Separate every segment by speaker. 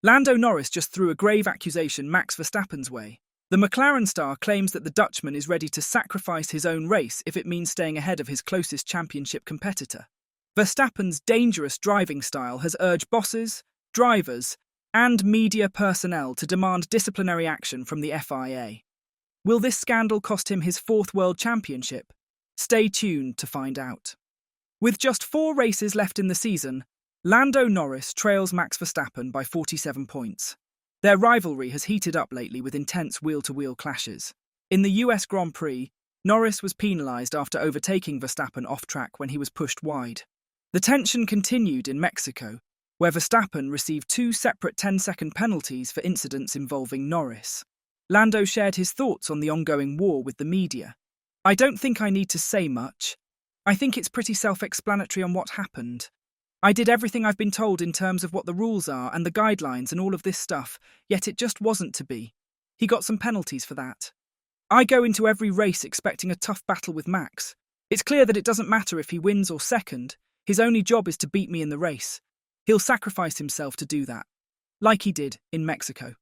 Speaker 1: Lando Norris just threw a grave accusation Max Verstappen's way. The McLaren star claims that the Dutchman is ready to sacrifice his own race if it means staying ahead of his closest championship competitor. Verstappen's dangerous driving style has urged bosses, drivers, and media personnel to demand disciplinary action from the FIA. Will this scandal cost him his fourth world championship? Stay tuned to find out. With just 4 races left in the season, Lando Norris trails Max Verstappen by 47 points. Their rivalry has heated up lately with intense wheel-to-wheel clashes. In the US Grand Prix, Norris was penalised after overtaking Verstappen off-track when he was pushed wide. The tension continued in Mexico, where Verstappen received 2 separate 10-second penalties for incidents involving Norris. Lando shared his thoughts on the ongoing war with the media. "I don't think I need to say much. I think it's pretty self-explanatory on what happened. I did everything I've been told in terms of what the rules are and the guidelines and all of this stuff, yet it just wasn't to be. He got some penalties for that. I go into every race expecting a tough battle with Max. It's clear that it doesn't matter if he wins or second. His only job is to beat me in the race. He'll sacrifice himself to do that, like he did in Mexico."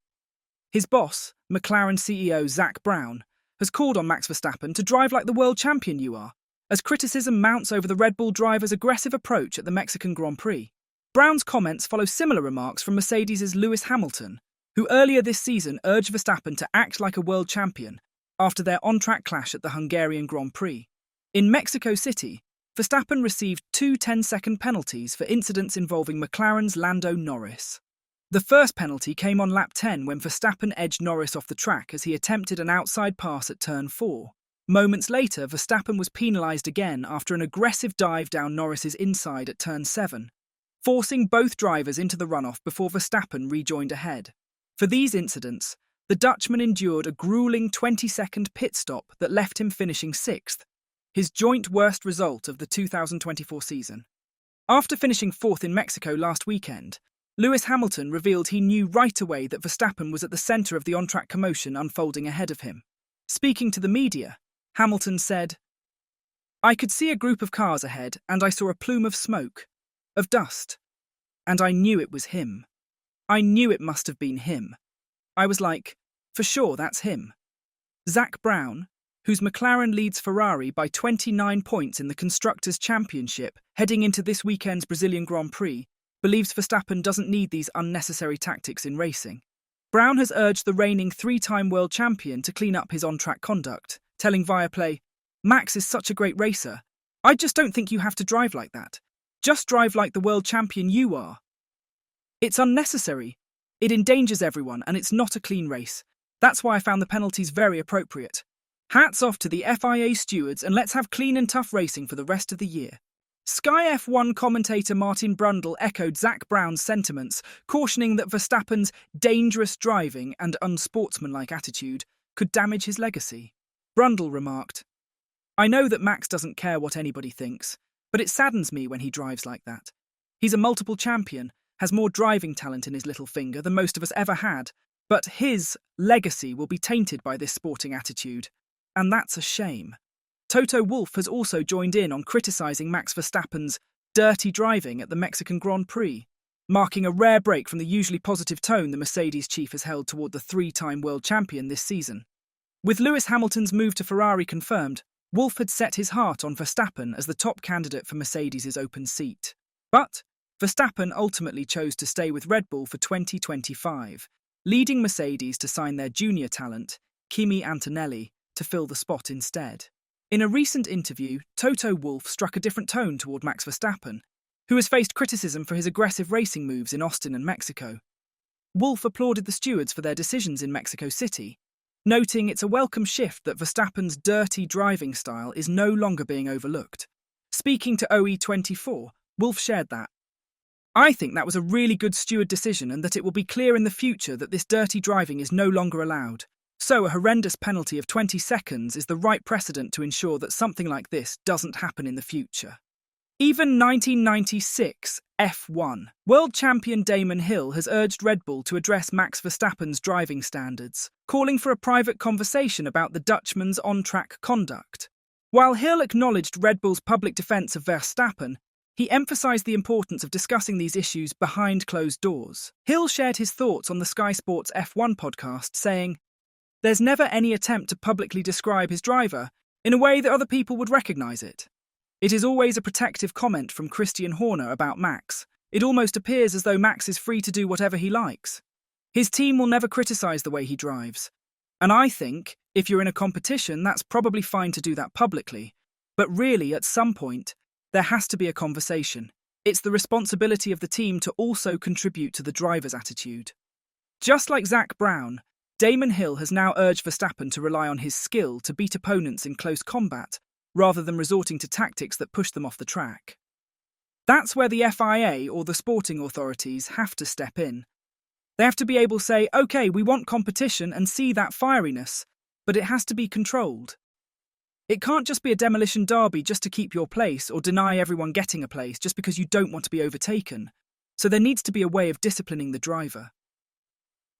Speaker 1: His boss, McLaren CEO Zak Brown, has called on Max Verstappen to drive like the world champion you are, as criticism mounts over the Red Bull driver's aggressive approach at the Mexican Grand Prix. Brown's comments follow similar remarks from Mercedes' Lewis Hamilton, who earlier this season urged Verstappen to act like a world champion after their on-track clash at the Hungarian Grand Prix. In Mexico City, Verstappen received 2 10-second penalties for incidents involving McLaren's Lando Norris. The first penalty came on lap 10 when Verstappen edged Norris off the track as he attempted an outside pass at turn 4. Moments later, Verstappen was penalised again after an aggressive dive down Norris's inside at turn 7, forcing both drivers into the runoff before Verstappen rejoined ahead. For these incidents, the Dutchman endured a grueling 20-second pit stop that left him finishing 6th, his joint worst result of the 2024 season. After finishing 4th in Mexico last weekend, Lewis Hamilton revealed he knew right away that Verstappen was at the centre of the on-track commotion unfolding ahead of him. Speaking to the media, Hamilton said, "I could see a group of cars ahead and I saw a plume of smoke, of dust, and I knew it was him. I knew it must have been him. I was like, for sure that's him." Zak Brown, whose McLaren leads Ferrari by 29 points in the Constructors' Championship heading into this weekend's Brazilian Grand Prix, believes Verstappen doesn't need these unnecessary tactics in racing. Brown has urged the reigning 3-time world champion to clean up his on-track conduct, telling Viaplay, "Max is such a great racer. I just don't think you have to drive like that. Just drive like the world champion you are. It's unnecessary. It endangers everyone and it's not a clean race. That's why I found the penalties very appropriate. Hats off to the FIA stewards and let's have clean and tough racing for the rest of the year." Sky F1 commentator Martin Brundle echoed Zak Brown's sentiments, cautioning that Verstappen's dangerous driving and unsportsmanlike attitude could damage his legacy. Brundle remarked, "I know that Max doesn't care what anybody thinks, but it saddens me when he drives like that. He's a multiple champion, has more driving talent in his little finger than most of us ever had, but his legacy will be tainted by this sporting attitude, and that's a shame." Toto Wolff has also joined in on criticising Max Verstappen's dirty driving at the Mexican Grand Prix, marking a rare break from the usually positive tone the Mercedes chief has held toward the 3-time world champion this season. With Lewis Hamilton's move to Ferrari confirmed, Wolff had set his heart on Verstappen as the top candidate for Mercedes' open seat. But Verstappen ultimately chose to stay with Red Bull for 2025, leading Mercedes to sign their junior talent, Kimi Antonelli, to fill the spot instead. In a recent interview, Toto Wolff struck a different tone toward Max Verstappen, who has faced criticism for his aggressive racing moves in Austin and Mexico. Wolff applauded the stewards for their decisions in Mexico City, noting it's a welcome shift that Verstappen's dirty driving style is no longer being overlooked. Speaking to OE24, Wolff shared that, "I think that was a really good steward decision and that it will be clear in the future that this dirty driving is no longer allowed. So a horrendous penalty of 20 seconds is the right precedent to ensure that something like this doesn't happen in the future." Even 1996 F1 world champion Damon Hill has urged Red Bull to address Max Verstappen's driving standards, calling for a private conversation about the Dutchman's on-track conduct. While Hill acknowledged Red Bull's public defence of Verstappen, He emphasized the importance of discussing these issues behind closed doors. Hill shared his thoughts on the Sky Sports F1 podcast, saying, "There's never any attempt to publicly describe his driver in a way that other people would recognize it. It is always a protective comment from Christian Horner about Max. It almost appears as though Max is free to do whatever he likes. His team will never criticize the way he drives. And I think, if you're in a competition, that's probably fine to do that publicly. But really, at some point, there has to be a conversation. It's the responsibility of the team to also contribute to the driver's attitude." Just like Zach Brown, Damon Hill has now urged Verstappen to rely on his skill to beat opponents in close combat, rather than resorting to tactics that push them off the track. That's where the FIA or the sporting authorities have to step in. They have to be able to say, okay, we want competition and see that fieriness, but it has to be controlled. It can't just be a demolition derby just to keep your place or deny everyone getting a place just because you don't want to be overtaken. So there needs to be a way of disciplining the driver.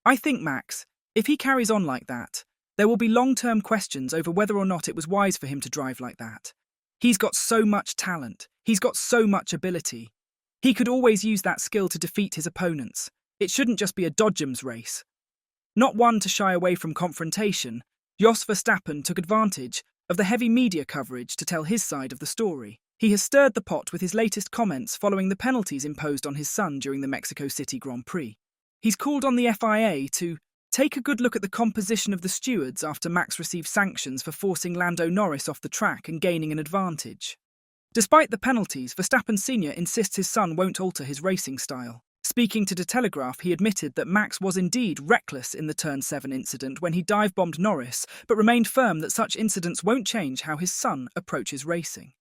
Speaker 1: I think Max, if he carries on like that, there will be long-term questions over whether or not it was wise for him to drive like that. He's got so much talent. He's got so much ability. He could always use that skill to defeat his opponents. It shouldn't just be a dodgems race. Not one to shy away from confrontation, Jos Verstappen took advantage of the heavy media coverage to tell his side of the story. He has stirred the pot with his latest comments following the penalties imposed on his son during the Mexico City Grand Prix. He's called on the FIA to take a good look at the composition of the stewards after Max received sanctions for forcing Lando Norris off the track and gaining an advantage. Despite the penalties, Verstappen Sr. insists his son won't alter his racing style. Speaking to The Telegraph, he admitted that Max was indeed reckless in the Turn 7 incident when he dive-bombed Norris, but remained firm that such incidents won't change how his son approaches racing.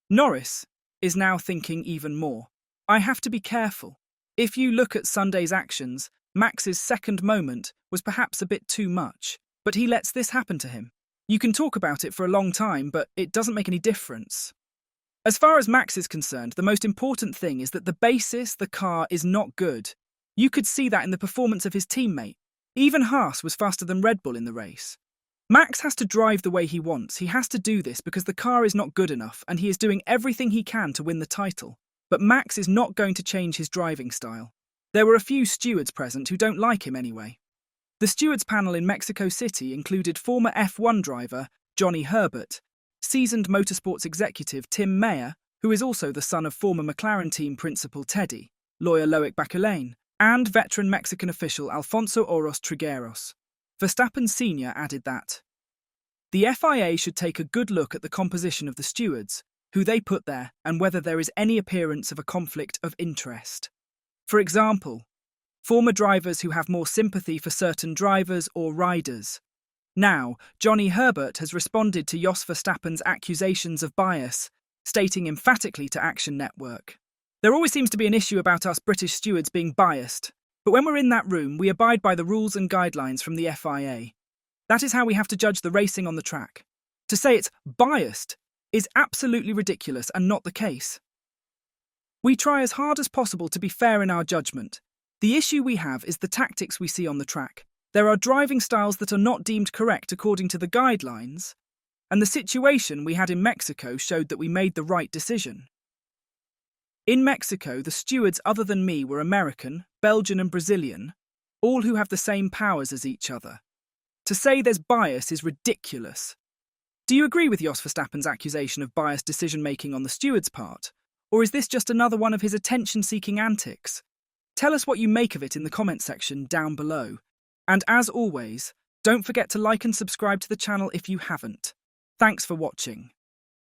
Speaker 1: Norris is now thinking even more. I have to be careful. If you look at Sunday's actions, Max's second moment was perhaps a bit too much, but he lets this happen to him. You can talk about it for a long time, but it doesn't make any difference. As far as Max is concerned, the most important thing is that the basis, the car, is not good. You could see that in the performance of his teammate. Even Haas was faster than Red Bull in the race. Max has to drive the way he wants. He has to do this because the car is not good enough, and he is doing everything he can to win the title. But Max is not going to change his driving style. There were a few stewards present who don't like him anyway. The stewards panel in Mexico City included former F1 driver Johnny Herbert, seasoned motorsports executive Tim Mayer, who is also the son of former McLaren team principal Teddy, lawyer Loic Baculain, and veteran Mexican official Alfonso Oros Trigueros. Verstappen Sr. added that the FIA should take a good look at the composition of the stewards, who they put there, and whether there is any appearance of a conflict of interest. For example, former drivers who have more sympathy for certain drivers or riders. Now, Johnny Herbert has responded to Jos Verstappen's accusations of bias, stating emphatically to Action Network, "There always seems to be an issue about us British stewards being biased, but when we're in that room, we abide by the rules and guidelines from the FIA. That is how we have to judge the racing on the track. To say it's biased is absolutely ridiculous and not the case. We try as hard as possible to be fair in our judgment. The issue we have is the tactics we see on the track. There are driving styles that are not deemed correct according to the guidelines, and the situation we had in Mexico showed that we made the right decision. In Mexico, the stewards other than me were American, Belgian and Brazilian, all who have the same powers as each other. To say there's bias is ridiculous. Do you agree with Jos Verstappen's accusation of biased decision-making on the steward's part? Or is this just another one of his attention-seeking antics? Tell us what you make of it in the comment section down below. And as always, don't forget to like and subscribe to the channel if you haven't. Thanks for watching.